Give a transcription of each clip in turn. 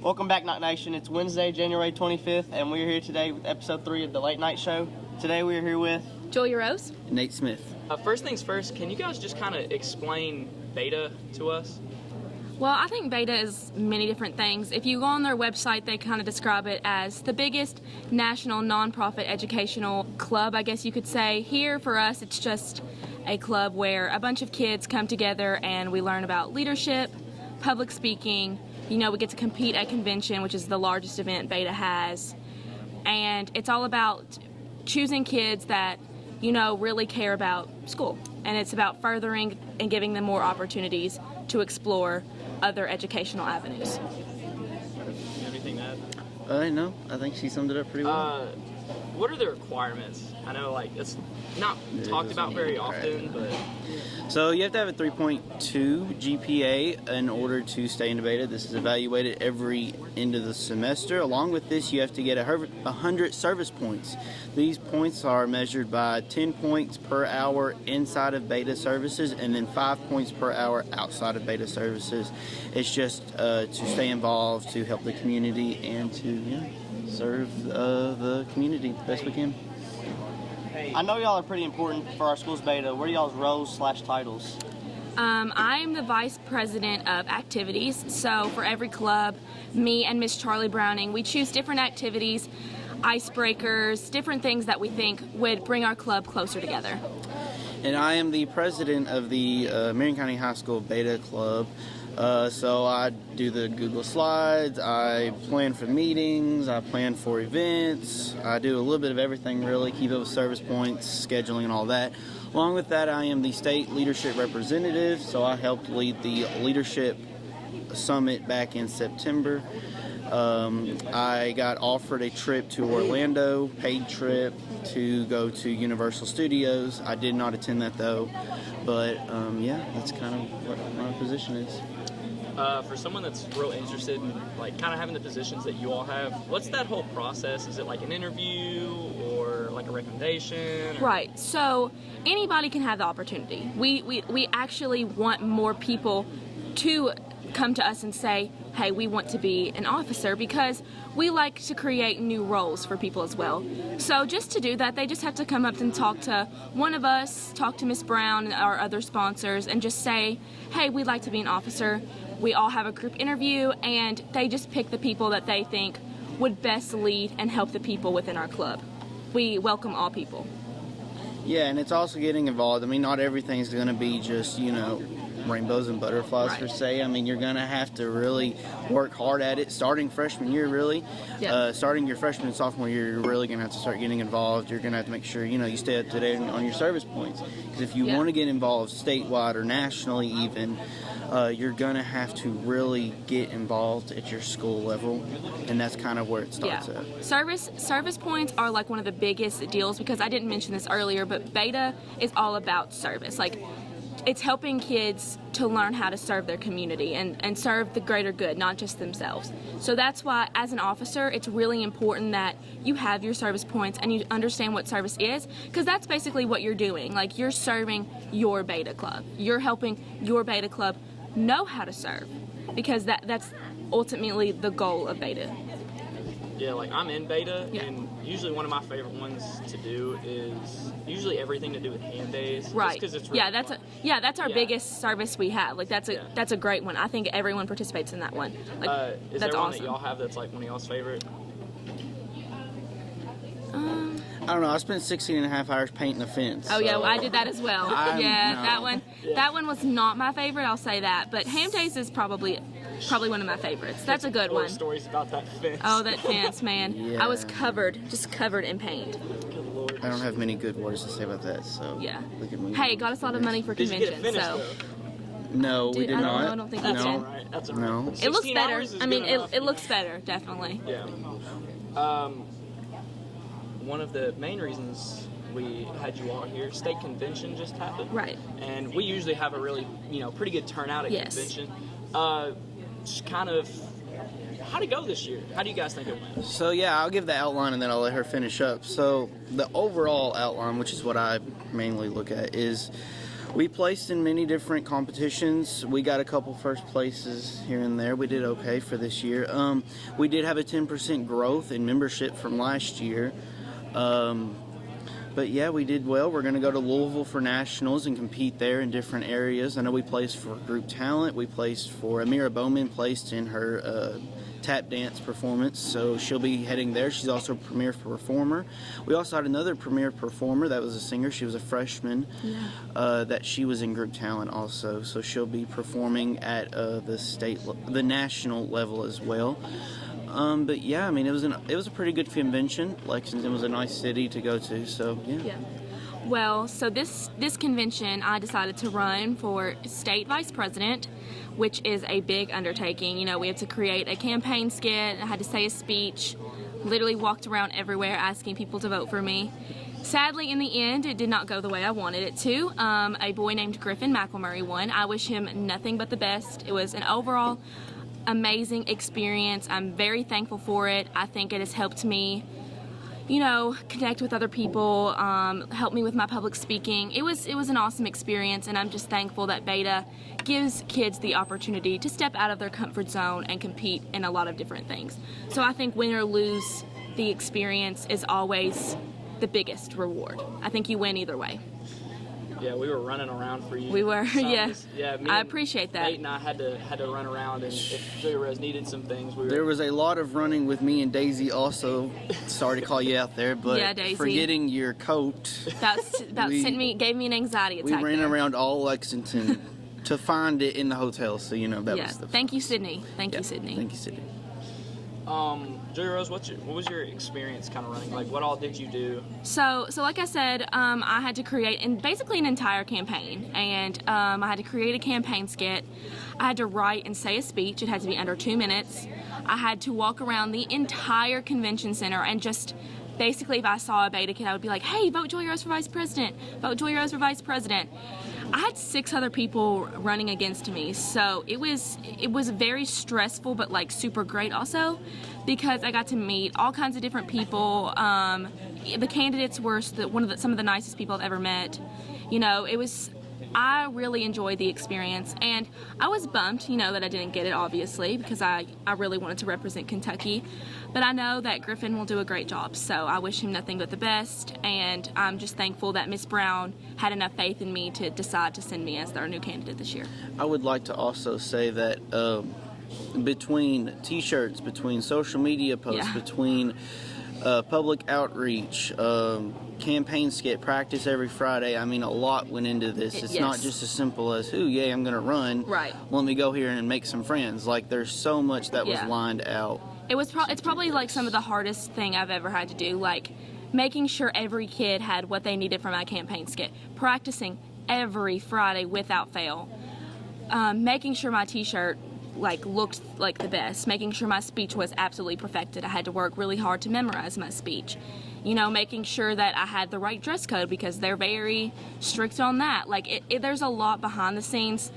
Welcome back, Knock Nation. It's Wednesday, January 25th, and we're here today with episode 3 of the Late Night Show. Today we're here with Julia Rose, Nate Smith. First things first, can you guys just kind of explain beta to us? Well, I think beta is many different things. If you go on their website, they kind of describe it as the biggest national nonprofit educational club, I guess you could say. Here for us, it's just a club where a bunch of kids come together and we learn about leadership, public speaking. You know, we get to compete at convention, which is the largest event beta has. And it's all about choosing kids that, you know, really care about school. And it's about furthering and giving them more opportunities to explore other educational avenues. Anything to add? No, I think she summed it up pretty well. What are the requirements? I know, like, it's not talked about very often, but... So you have to have a 3.2 GPA in order to stay in beta. This is evaluated every end of the semester. Along with this, you have to get 100 service points. These points are measured by 10 points per hour inside of beta services and then 5 points per hour outside of beta services. It's just to stay involved, to help the community, and to serve the community the best we can. I know y'all are pretty important for our school's beta. What are y'all's roles/titles? I'm the vice president of activities. So for every club, me and Miss Charlie Browning, we choose different activities, icebreakers, different things that we think would bring our club closer together. And I am the president of the Marion County High School Beta Club. So I do the Google Slides, I plan for meetings, I plan for events, I do a little bit of everything really, keep up with service points, scheduling and all that. Along with that, I am the state leadership representative, so I helped lead the leadership summit back in September. I got offered a trip to Orlando, paid trip to go to Universal Studios. I did not attend that though, but that's kind of what my position is. For someone that's real interested in, like, kind of having the positions that you all have, what's that whole process? Is it like an interview or like a recommendation? Or... Right, so anybody can have the opportunity. We actually want more people to come to us and say, hey, we want to be an officer, because we like to create new roles for people as well. So just to do that, they just have to come up and talk to one of us, talk to Miss Brown and our other sponsors, and just say, hey, we'd like to be an officer. We all have a group interview, and they just pick the people that they think would best lead and help the people within our club. We welcome all people. Yeah, and it's also getting involved. I mean, not everything's going to be just, rainbows and butterflies, right, per se. I mean, you're going to have to really work hard at it. Starting freshman year, really. Yep. Starting your freshman and sophomore year, you're really going to have to start getting involved. You're going to have to make sure, you stay up to date on your service points. Because if you want to get involved statewide or nationally even, you're going to have to really get involved at your school level. And that's kind of where it starts at. Service points are like one of the biggest deals, because I didn't mention this earlier, but beta is all about service. Like, it's helping kids to learn how to serve their community and serve the greater good, not just themselves. So that's why, as an officer, it's really important that you have your service points and you understand what service is, because that's basically what you're doing. Like, you're serving your beta club. You're helping your beta club know how to serve, because that's ultimately the goal of beta. Yeah, like, I'm in beta, and usually one of my favorite ones to do is usually everything to do with hand days. Right. Just 'cause it's really fun. That's our biggest service we have. Like, that's a great one. I think everyone participates in that one. Like, is that's there one awesome. that y'all have that's like one of y'all's favorite? I don't know. I spent 16 and a half hours painting a fence. Oh, yeah, well, I did that as well. No. That one was not my favorite, I'll say that. But ham days is probably one of my favorites. That's a good one. Stories about that fence. Oh, that fence, man. Yeah. I was covered in paint. Good Lord. I don't have many good words to say about that, so Yeah. we can move Hey, on. it got us a lot of money for Did you get it convention, finished, so though? No, we did I not. don't think That's we all did. right. That's all No. right. It looks 16 better. hours is I mean, good enough, it looks better, definitely. Yeah. One of the main reasons we had you all here, state convention just happened. Right. And we usually have a really, pretty good turnout at Yes. convention. Just kind of, how'd it go this year? How do you guys think it went? So yeah, I'll give the outline and then I'll let her finish up. So the overall outline, which is what I mainly look at, is We placed in many different competitions. We got a couple first places here and there. We did okay for this year. We did have a 10% growth in membership from last year. But yeah, we did well. We're going to go to Louisville for nationals and compete there in different areas. I know we placed for group talent. We placed for Amira Bowman, placed in her tap dance performance, so she'll be heading there. She's also a premier performer. We also had another premier performer that was a singer. She was a freshman. That she was in group talent also, so she'll be performing at the national level as well. But yeah, I mean, it was a pretty good convention. Lexington was a nice city to go to, so yeah. Well, so this convention, I decided to run for state vice president, which is a big undertaking. You know, we had to create a campaign skit. I had to say a speech. Literally walked around everywhere asking people to vote for me. Sadly, in the end, it did not go the way I wanted it to. A boy named Griffin McElmurray won. I wish him nothing but the best. It was an overall amazing experience. I'm very thankful for it. I think it has helped me, you know, connect with other people, help me with my public speaking. It was an awesome experience, and I'm just thankful that Beta gives kids the opportunity to step out of their comfort zone and compete in a lot of different things. So I think win or lose, the experience is always the biggest reward. I think you win either way. Yeah, we were running around for you. We were, yeah. Yeah, I appreciate that. Nate and I had to run around, and if Julia Rose needed some things, There was a lot of running with me and Daisy also. Sorry to call you out there, but yeah, Daisy, forgetting your coat. Gave me an anxiety attack. We ran around all Lexington to find it in the hotel, so you know that was the Thank you, Sydney. Thank you, Sydney. Thank you, Sydney. Julia Rose, what was your experience kind of running? Like, what all did you do? So like I said, I had to create basically an entire campaign, and I had to create a campaign skit. I had to write and say a speech. It had to be under 2 minutes. I had to walk around the entire convention center and just basically, if I saw a Beta kid, I would be like, hey, vote Julia Rose for vice president. Vote Julia Rose for vice president. I had 6 other people running against me, so it was very stressful, but like super great also, because I got to meet all kinds of different people. The candidates were some of the nicest people I've ever met. You know, I really enjoyed the experience, and I was bummed, you know, that I didn't get it, obviously, because I really wanted to represent Kentucky. But I know that Griffin will do a great job, so I wish him nothing but the best, and I'm just thankful that Miss Brown had enough faith in me to decide to send me as their new candidate this year. I would like to also say that between t-shirts, between social media posts, between public outreach, campaign skit, practice every Friday. I mean, a lot went into this. It's not just as simple as, ooh, yeah, I'm going to run. Right. Let me go here and make some friends. Like, there's so much that was lined out. It's probably like some of the hardest thing I've ever had to do, like making sure every kid had what they needed for my campaign skit, practicing every Friday without fail, making sure my t-shirt like looked like the best, making sure my speech was absolutely perfected. I had to work really hard to memorize my speech, you know, making sure that I had the right dress code, because they're very strict on that. Like there's a lot behind the scenes,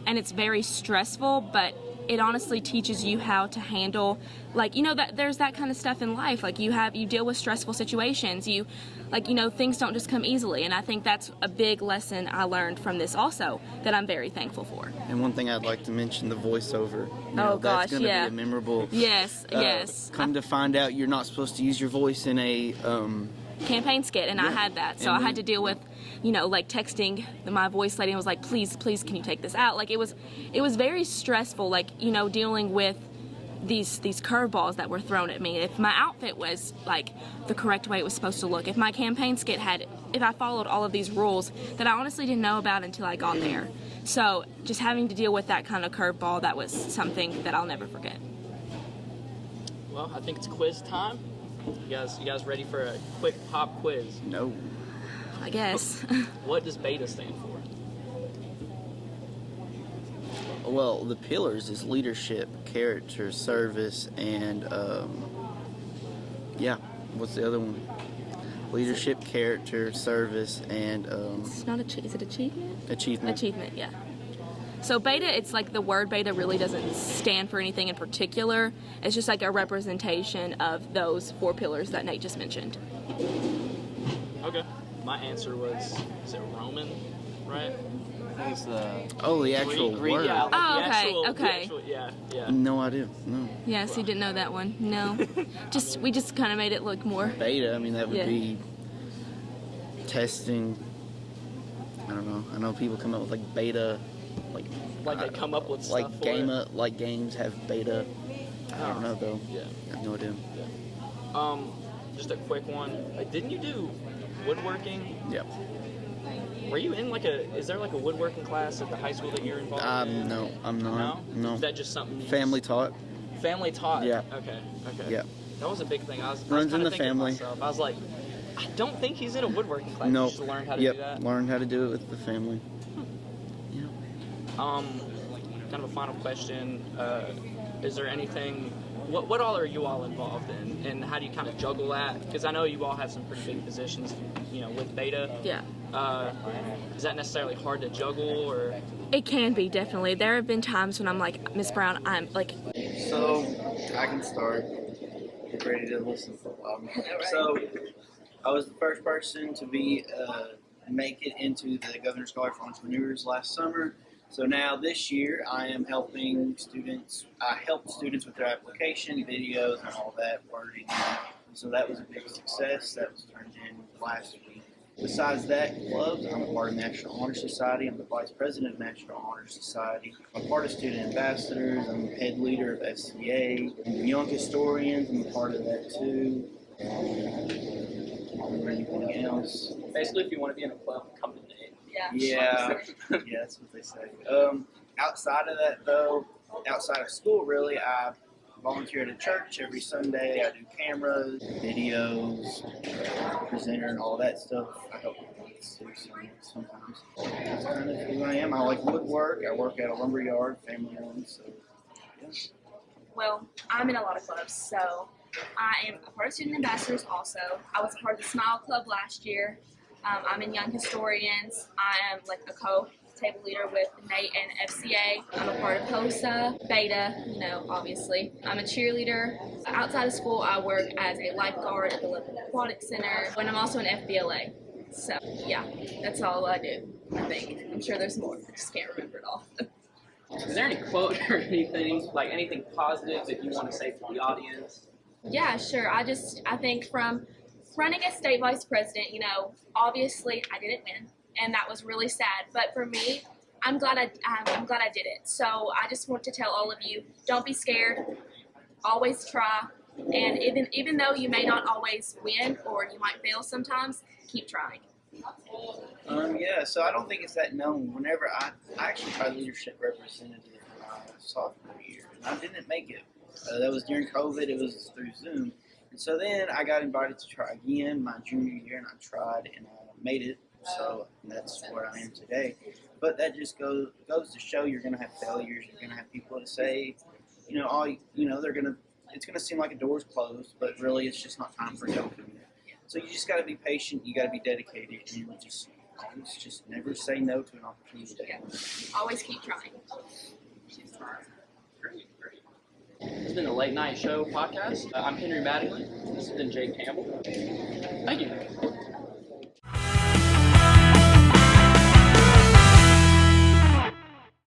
and it's very stressful, but it honestly teaches you how to handle, like, you know, that there's that kind of stuff in life. Like you deal with stressful situations. Things don't just come easily. And I think that's a big lesson I learned from this also, that I'm very thankful for. And one thing I'd like to mention, the voiceover. Gosh, that's going to be a memorable. Yes. Come to find out, you're not supposed to use your voice in a campaign skit, and I had that. So I had to deal with, you know, like texting my voice lady and was like, please, can you take this out? Like it was very stressful, like, you know, dealing with these curveballs that were thrown at me. If my outfit was like the correct way it was supposed to look, if my campaign skit if I followed all of these rules that I honestly didn't know about until I got there. So just having to deal with that kind of curveball, that was something that I'll never forget. Well, I think it's quiz time. You guys ready for a quick pop quiz? No. I guess. What does Beta stand for? Well, the pillars is leadership, character, service, and what's the other one? Leadership, character, service, and It's not is it achievement? Achievement. Achievement, yeah. So Beta, it's like the word Beta really doesn't stand for anything in particular. It's just like a representation of those 4 pillars that Nate just mentioned. Okay. My answer was, is it Roman? right? I think it's the Oh, the actual Greek, word. yeah. Like Oh, the okay, actual, the okay. actual- yeah. No idea. No. Yes, you didn't know that one. No, we just kind of made it look more. Beta. I mean, that would Yeah. be testing. I don't know. I know people come up with like beta, Like they come up with stuff like for it. like games have beta. I don't know though. Yeah. I have no idea. Just a quick one. Didn't you do woodworking? Yep. Were you in is there like a woodworking class at the high school that you're involved in? No, I'm not. No. Is that just something Family taught. Family taught? Yeah. Okay. Yeah. That was a big thing. I was Runs in kinda the thinking to family. myself, I was like, I don't think he's in a woodworking class. No. You just learned how to Yep. do that. Learned how to do it with the family. Yeah. Kind of a final question. Is there anything? What all are you all involved in, and how do you kind of juggle that? Because I know you all have some pretty big positions, with Beta. Yeah. Is that necessarily hard to juggle, or? It can be, definitely. There have been times when I'm like, Miss Brown, I'm like. So I can start. Get ready to listen. So I was the first person to make it into the Governor's Scholar for Entrepreneurs last summer. So now this year I am helping students. I helped students with their application, videos, and all that wording. So that was a big success. That was turned in last week. Besides that, clubs, I'm a part of National Honor Society. I'm the vice president of National Honor Society. I'm a part of Student Ambassadors. I'm the head leader of SCA. Young Historians, I'm a part of that too. Anything else? Basically, if you want to be in a club, come to me. Yeah, that's what they say. Outside of that, though, outside of school, really, I volunteer at a church every Sunday. I do cameras, videos, presenter, and all that stuff. I help with sometimes. That's kind of who I am. I like woodwork. I work at a lumber yard, family owned. So, yeah. Well, I'm in a lot of clubs, so I am a part of Student Ambassadors also. I was a part of the Smile Club last year. I'm in Young Historians. I am like a co-table leader with Nate and FCA. I'm a part of HOSA, Beta, obviously. I'm a cheerleader. Outside of school, I work as a lifeguard at the local aquatic center, and I'm also an FBLA. So, yeah, that's all I do, I think. I'm sure there's more. I just can't remember it all. Is there any quote or anything, like anything positive that you want to say to the audience? Yeah, sure. I think from running as state vice president, obviously I didn't win, and that was really sad. But for me, I'm glad I did it. So I just want to tell all of you, don't be scared. Always try, and even though you may not always win or you might fail sometimes, keep trying. Yeah, so I don't think it's that known. Whenever I actually tried leadership representative my sophomore year, and I didn't make it. That was during COVID. It was through Zoom. And so then I got invited to try again my junior year, and I tried, and I made it. So that's where I am today. But that just goes to show you're going to have failures. You're going to have people to say, it's going to seem like a door's closed, but really it's just not time for help. So you just got to be patient. You got to be dedicated, and just never say no to an opportunity. Yeah. Always keep trying. Great. This has been the Late Night Show podcast. I'm Henry Mattingly. This has been Jake Campbell. Thank you.